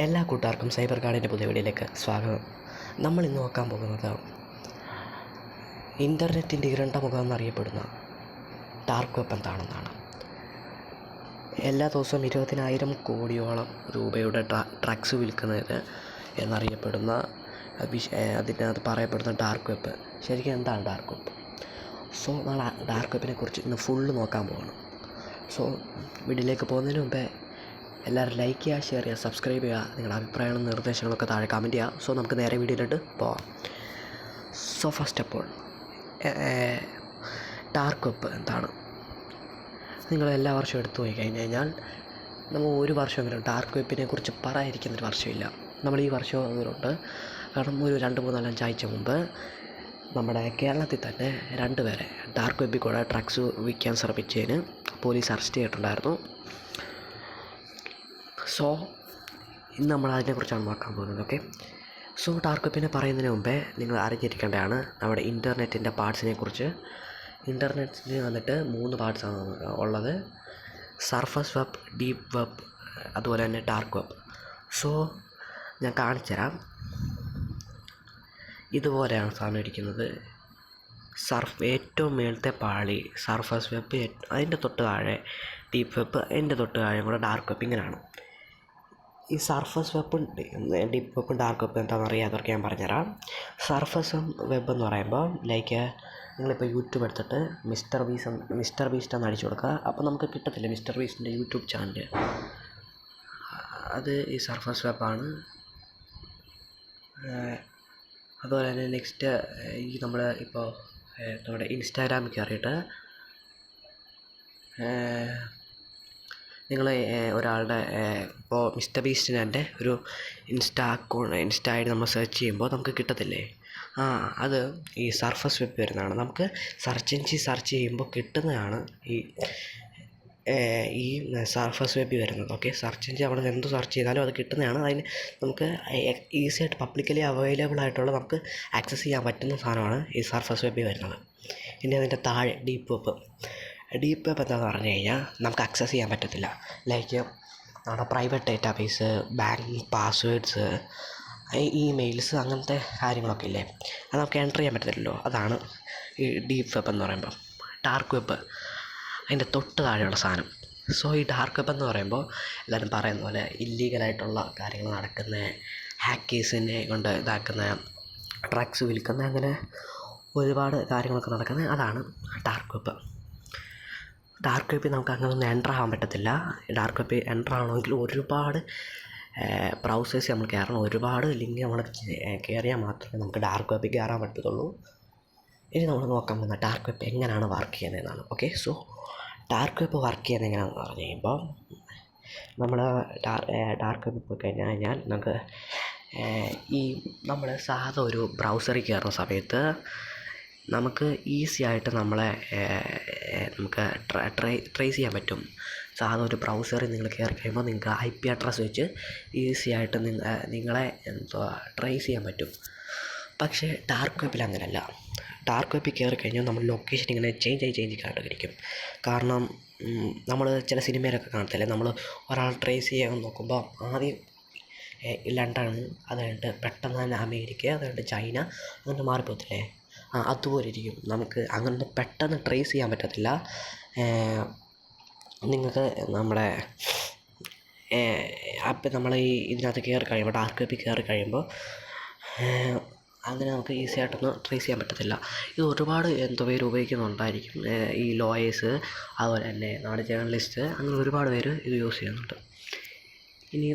എല്ലാ കൂട്ടുകാർക്കും സൈബർ ഗാർഡിൻ്റെ പുതിയ വീഡിയോയിലേക്ക് സ്വാഗതം. നമ്മൾ ഇന്ന് നോക്കാൻ പോകുന്നത് ഇൻ്റർനെറ്റിൻ്റെ ഇരുണ്ട മുഖം എന്നറിയപ്പെടുന്ന ഡാർക്ക് വെബ് എന്താണെന്നാണ്. എല്ലാ ദിവസവും 20,000 കോടിയോളം രൂപയുടെ ഡ്രഗ്സ് വിൽക്കുന്നത് എന്നറിയപ്പെടുന്ന അതിനകത്ത് പറയപ്പെടുന്ന ഡാർക്ക് വെബ്. ശരിക്കും എന്താണ് ഡാർക്ക് വെബ്? സോ നമ്മൾ ഡാർക്ക് വെബിനെ കുറിച്ച് ഇന്ന് ഫുള്ള് നോക്കാൻ പോവാണ്. സോ വീഡിയോയിലേക്ക് പോകുന്നതിന് മുമ്പേ എല്ലാവരും ലൈക്ക് ചെയ്യുക, ഷെയർ ചെയ്യുക, സബ്സ്ക്രൈബ് ചെയ്യുക. നിങ്ങളുടെ അഭിപ്രായങ്ങളും നിർദ്ദേശങ്ങളൊക്കെ താഴെ കമൻറ്റ് ചെയ്യുക. സോ നമുക്ക് നേരെ വീഡിയോയിലോട്ട് പോവാം. So first of all dark web എന്താണ്? നിങ്ങൾ എല്ലാ വർഷവും എടുത്തു പോയി കഴിഞ്ഞ് കഴിഞ്ഞാൽ നമ്മൾ ഒരു വർഷമെങ്കിലും ഡാർക്ക് വെബിനെ കുറിച്ച് പറയാതിരിക്കുന്നൊരു വർഷമില്ല. നമ്മൾ ഈ വർഷം അതുകൊണ്ട് കാരണം ഒരു 2-3-4-5 ആഴ്ച മുമ്പ് നമ്മുടെ കേരളത്തിൽ തന്നെ 2 പേരെ ഡാർക്ക് വെബിൽ കൂടെ ഡ്രഗ്സ് വിൽക്കാൻ ശ്രമിച്ചതിന് പോലീസ് അറസ്റ്റ് ചെയ്തിട്ടുണ്ടായിരുന്നു. സോ ഇന്ന് നമ്മൾ അതിനെക്കുറിച്ചാണ് നോക്കാൻ പോകുന്നത്. ഓക്കെ, സോ ഡാർക്ക് വെബിനെ പറയുന്നതിന് മുമ്പേ നിങ്ങൾ അറിഞ്ഞിരിക്കേണ്ടതാണ് നമ്മുടെ ഇൻ്റർനെറ്റിൻ്റെ പാർട്സിനെ കുറിച്ച്. ഇൻ്റർനെറ്റിന് വന്നിട്ട് 3 പാർട്സാണ് ഉള്ളത്: സർഫസ് വെബ്, ഡീപ്പ് വെബ്, അതുപോലെ തന്നെ ഡാർക്ക് വെബ്. സോ ഞാൻ കാണിച്ചുതരാം. ഇതുപോലെയാണ് സാധനം ഇരിക്കുന്നത്. ഏറ്റവും മേളത്തെ പാളി സർഫസ് വെബ്, അതിൻ്റെ തൊട്ട് താഴെ ഡീപ്പ് വെബ്, അതിൻ്റെ തൊട്ട് താഴെ കൂടെ ഡാർക്ക് വെബ്. ഇങ്ങനെയാണ് ഈ സർഫസ് വെബും ഡീപ്പ് വെബും ഡാർക്ക് വെബും എന്താണെന്ന് അറിയാത്തവർക്ക് ഞാൻ പറഞ്ഞുതരാം. സർഫസ് വെബ് എന്ന് പറയുമ്പോൾ ലൈക്ക് നിങ്ങളിപ്പോൾ യൂട്യൂബ് എടുത്തിട്ട് മിസ്റ്റർ ബീസ്റ്റ് എന്ന് അടിച്ചു കൊടുക്കുക. അപ്പോൾ നമുക്ക് കിട്ടത്തില്ല മിസ്റ്റർ ബീസ്റ്റിൻ്റെ യൂട്യൂബ് ചാനൽ. അത് ഈ സർഫസ് വെബാണ്. അതുപോലെ തന്നെ നെക്സ്റ്റ് ഈ നമ്മൾ ഇപ്പോൾ നമ്മുടെ ഇൻസ്റ്റാഗ്രാമിൽ കയറിയിട്ട് നിങ്ങൾ ഒരാളുടെ ഇപ്പോൾ മിസ്റ്റർ ബീസ്റ്റിന് എൻ്റെ ഒരു ഇൻസ്റ്റാ ഐ ഡി നമ്മൾ സെർച്ച് ചെയ്യുമ്പോൾ നമുക്ക് കിട്ടത്തില്ലേ? അത് ഈ സർഫസ് വെബ് വരുന്നതാണ്. നമുക്ക് സെർച്ച് ചെയ്യുമ്പോൾ കിട്ടുന്നതാണ് ഈ സർഫസ് വെബിൽ വരുന്നത്. ഓക്കെ, സെർച്ച് എഞ്ചിൻ അവിടെ എന്ത് സെർച്ച് ചെയ്താലും അത് കിട്ടുന്നതാണ്. അതിന് നമുക്ക് ഈസി ആയിട്ട് പബ്ലിക്കലി അവൈലബിൾ ആയിട്ടുള്ള നമുക്ക് ആക്സസ് ചെയ്യാൻ പറ്റുന്ന സാധനമാണ് ഈ സർഫസ് വെബിൽ വരുന്നത്. ഇനി അതിൻ്റെ താഴെ ഡീപ്പ് വെബ്. ഡീപ്പ് വെബ് എന്താണെന്ന് പറഞ്ഞു കഴിഞ്ഞാൽ നമുക്ക് ആക്സസ് ചെയ്യാൻ പറ്റത്തില്ല. ലൈക്ക് നമ്മുടെ private database, bank passwords, emails, അങ്ങനത്തെ കാര്യങ്ങളൊക്കെ ഇല്ലേ, അത് നമുക്ക് എൻ്റർ ചെയ്യാൻ പറ്റത്തില്ലല്ലോ. അതാണ് ഈ ഡീപ്പ് വെബ് എന്ന് പറയുമ്പോൾ. ഡാർക്ക് വെബ് അതിൻ്റെ തൊട്ട് താഴെയുള്ള സാധനം. സോ ഈ ഡാർക്ക് വെബ് എന്ന് പറയുമ്പോൾ എല്ലാവരും പറയുന്ന പോലെ ഇല്ലീഗലായിട്ടുള്ള കാര്യങ്ങൾ നടക്കുന്ന, ഹാക്കേഴ്സിനെ കൊണ്ട് ഇതാക്കുന്ന, ഡ്രഗ്സ് വിൽക്കുന്ന, അങ്ങനെ ഒരുപാട് കാര്യങ്ങളൊക്കെ നടക്കുന്നത്, അതാണ് ഡാർക്ക് വെബ്. ഡാർക്ക് വെബിൽ നമുക്ക് അങ്ങനെ ഒന്നും എൻ്റർ ആകാൻ പറ്റത്തില്ല. ഡാർക്ക് വെബിൽ എൻ്റർ ആവണമെങ്കിൽ ഒരുപാട് ബ്രൗസേഴ്സ് നമ്മൾ കയറണം, ഒരുപാട് ലിങ്ക് നമ്മൾ കയറിയാൽ മാത്രമേ നമുക്ക് ഡാർക്ക് വെബിൽ കയറാൻ പറ്റത്തുള്ളൂ. ഇനി നമ്മൾ നോക്കാൻ പോകുന്ന ഡാർക്ക് വെബ് എങ്ങനെയാണ് വർക്ക് ചെയ്യുന്നതെന്നാണ്. Okay, so dark web work ചെയ്യുന്നത് എങ്ങനെയാണെന്ന് പറഞ്ഞു കഴിയുമ്പോൾ നമ്മൾ ഡാർക്ക് വെബിൽ പോയി കഴിഞ്ഞാൽ നമുക്ക് ഈ നമ്മൾ സാധാ ഒരു ബ്രൗസറിൽ കയറുന്ന സമയത്ത് നമുക്ക് ഈസി ആയിട്ട് നമുക്ക് ട്രേസ് ചെയ്യാൻ പറ്റും. സാധാ ഒരു ബ്രൗസറിൽ നിങ്ങൾ കയറി കഴിയുമ്പോൾ നിങ്ങൾക്ക് IP അഡ്രസ്സ് വെച്ച് ഈസി ആയിട്ട് നിങ്ങളെ ട്രേസ് ചെയ്യാൻ പറ്റും. പക്ഷേ ഡാർക്ക് വെബിൽ അങ്ങനെയല്ല. ഡാർക്ക് വെബിൽ കയറി കഴിഞ്ഞാൽ നമ്മൾ ലൊക്കേഷൻ ഇങ്ങനെ ചേഞ്ച് കണ്ടിരിക്കും. കാരണം നമ്മൾ ചില സിനിമയിലൊക്കെ കാണത്തില്ലേ, നമ്മൾ ഒരാൾ ട്രേസ് ചെയ്യാൻ നോക്കുമ്പോൾ ആദ്യം ലണ്ടൻ, അത് കഴിഞ്ഞിട്ട് പെട്ടെന്ന് തന്നെ അമേരിക്ക, അത് കഴിഞ്ഞിട്ട് ചൈന, അങ്ങനെ മാറിപ്പോകത്തില്ലേ? അതുപോലെ ഇരിക്കും. നമുക്ക് അങ്ങനെ പെട്ടെന്ന് ട്രേസ് ചെയ്യാൻ പറ്റത്തില്ല. നിങ്ങൾക്ക് നമ്മുടെ അപ്പം നമ്മൾ ഇതിനകത്ത് കയറി കഴിയുമ്പോൾ, ഡാർക്ക് വെബിൽ കയറി കഴിയുമ്പോൾ അങ്ങനെ നമുക്ക് ഈസി ആയിട്ടൊന്നും ട്രേസ് ചെയ്യാൻ പറ്റത്തില്ല. ഇത് ഒരുപാട് പേര് ഉപയോഗിക്കുന്നുണ്ടായിരിക്കും. ഈ ലോയേഴ്സ്, അതുപോലെ തന്നെ നമ്മുടെ ജേർണലിസ്റ്റ്, അങ്ങനെ ഒരുപാട് പേര് ഇത് യൂസ് ചെയ്യുന്നുണ്ട്. ഇനി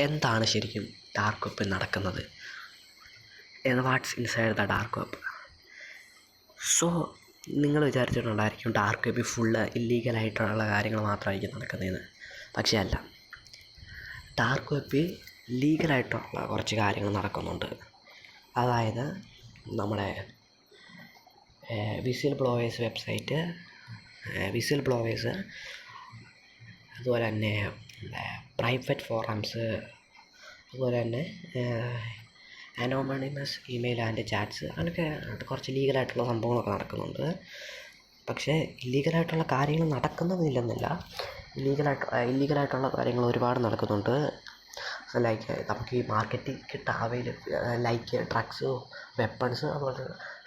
എന്താണ് ശരിക്കും ഡാർക്ക് വെബിൽ നടക്കുന്നത്? Watts inside the dark web? So നിങ്ങൾ വിചാരിച്ചിട്ടുണ്ടായിരിക്കും ഡാർക്ക് വെബിൽ ഫുള്ള് ഇല്ലീഗലായിട്ടുള്ള കാര്യങ്ങൾ മാത്രമായിരിക്കും നടക്കുന്നതെന്ന്. പക്ഷേ അല്ല, ഡാർക്ക് വെബിൽ ലീഗലായിട്ടുള്ള കുറച്ച് കാര്യങ്ങൾ നടക്കുന്നുണ്ട്. അതായത് നമ്മുടെ whistle blowers website, whistle blowers, അതുപോലെ തന്നെ പ്രൈവറ്റ് ഫോറംസ്, അതുപോലെ തന്നെ അനോണിമസ് ഇമെയിൽ ആൻഡ് ചാറ്റ്സ്, അങ്ങനെയൊക്കെ കുറച്ച് ലീഗലായിട്ടുള്ള സംഭവങ്ങളൊക്കെ നടക്കുന്നുണ്ട്. പക്ഷേ ഇല്ലീഗലായിട്ടുള്ള കാര്യങ്ങൾ നടക്കുന്നതില്ലെന്നില്ല. ഇല്ലീഗലായിട്ടുള്ള കാര്യങ്ങൾ ഒരുപാട് നടക്കുന്നുണ്ട്. ലൈക്ക് നമുക്ക് ഈ മാർക്കറ്റിൽ ലൈക്ക് ഡ്രഗ്സ്, വെപ്പൺസ് അതുപോലെ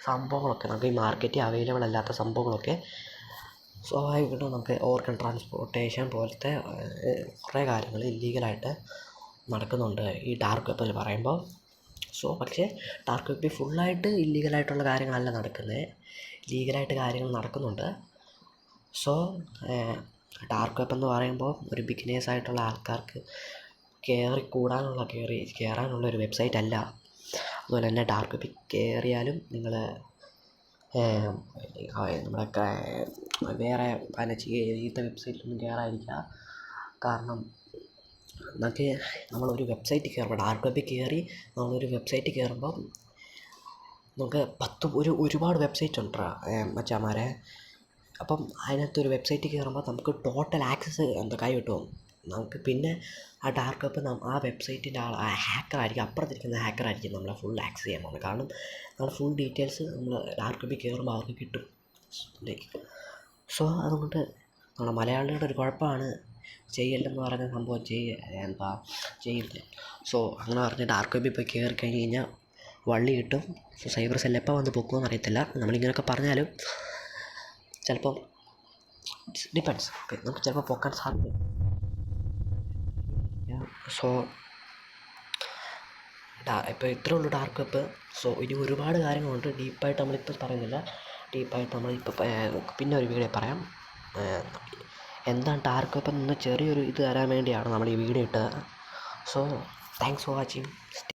സംഭവങ്ങളൊക്കെ നമുക്ക് ഈ മാർക്കറ്റിൽ അവൈലബിൾ അല്ലാത്ത സംഭവങ്ങളൊക്കെ സ്വാഭാവികമായിട്ടും നമുക്ക് ഓർഗൻ ട്രാൻസ്പോർട്ടേഷൻ പോലത്തെ കുറേ കാര്യങ്ങൾ ഇല്ലീഗലായിട്ട് നടക്കുന്നുണ്ട് ഈ ഡാർക്ക് വെബിൽ പറയുമ്പോൾ. പക്ഷേ ഡാർക്ക് വെബിൽ ഫുള്ളായിട്ട് ഇല്ലീഗലായിട്ടുള്ള കാര്യങ്ങളല്ല നടക്കുന്നത്, ലീഗലായിട്ട് കാര്യങ്ങൾ നടക്കുന്നുണ്ട്. ഡാർക്ക് വെബ് എന്ന് പറയുമ്പോൾ ഒരു ബിഗിനേഴ്സായിട്ടുള്ള ആൾക്കാർക്ക് കയറാനുള്ള ഒരു വെബ്സൈറ്റ് അല്ല. അതുപോലെ തന്നെ ഡാർക്ക് വെബിൽ കയറിയാലും നിങ്ങൾ നമ്മുടെ വേറെ ചീത്ത വെബ്സൈറ്റിലൊന്നും കയറാതിരിക്കുക. കാരണം നമ്മളൊരു വെബ്സൈറ്റിൽ കയറുമ്പോൾ ഡാർക്ക് വെബിൽ കയറി നമ്മളൊരു വെബ്സൈറ്റിൽ കയറുമ്പം നമുക്ക് ഒരുപാട് വെബ്സൈറ്റ് ഉണ്ട് മച്ചാന്മാരെ. അപ്പം അതിനകത്തൊരു വെബ്സൈറ്റിൽ കയറുമ്പോൾ നമുക്ക് ടോട്ടൽ ആക്സസ് കൈ കിട്ടും. നമുക്ക് പിന്നെ ആ ഡാർക്ക് വെബ് ആ വെബ്സൈറ്റിൻ്റെ ഹാക്കറായിരിക്കും, അപ്പുറത്തിരിക്കുന്ന ഹാക്കറായിരിക്കും നമ്മളെ ഫുൾ ആക്സസ് ചെയ്യാൻ പോകുന്നത്. കാരണം നമ്മുടെ ഫുൾ ഡീറ്റെയിൽസ് നമ്മൾ ഡാർക്ക് വെബിൽ കയറുമ്പോൾ അവർക്ക് കിട്ടും. അതുകൊണ്ട് നമ്മുടെ മലയാളികളുടെ ഒരു കുഴപ്പമാണ് ചെയ്യല്ലെന്ന് പറയുന്ന സംഭവം ചെയ്യുന്നത്. അങ്ങനെ പറഞ്ഞ് ഡാർക്ക് വെബിൽ പോയി കയറി കഴിഞ്ഞ് കഴിഞ്ഞാൽ വള്ളി കിട്ടും. സൈബർ സെൽ എപ്പോൾ വന്ന് പൊക്കുമെന്ന് അറിയത്തില്ല. നമ്മളിങ്ങനെയൊക്കെ പറഞ്ഞാലും ചിലപ്പം ഡിപ്പെൻസ്, നമുക്ക് ചിലപ്പോൾ പൊക്കാൻ സാധ്യത. ഇപ്പോൾ ഇത്രേ ഉള്ളൂ ഡാർക്ക് വെബ്. ഇനി ഒരുപാട് കാര്യങ്ങളുണ്ട്, ഡീപ്പായിട്ട് നമ്മളിപ്പോൾ പറയുന്നില്ല. ഡീപ്പായിട്ട് നമ്മളിപ്പോൾ പിന്നെ ഒരു വീഡിയോ പറയാം. എന്താണ് ഡാർക്ക് വെബ് എന്ന് ചെറിയൊരു ഇത് തരാൻ വേണ്ടിയാണ് നമ്മൾ ഈ വീഡിയോ ഇട്ടത്. Thanks for watching.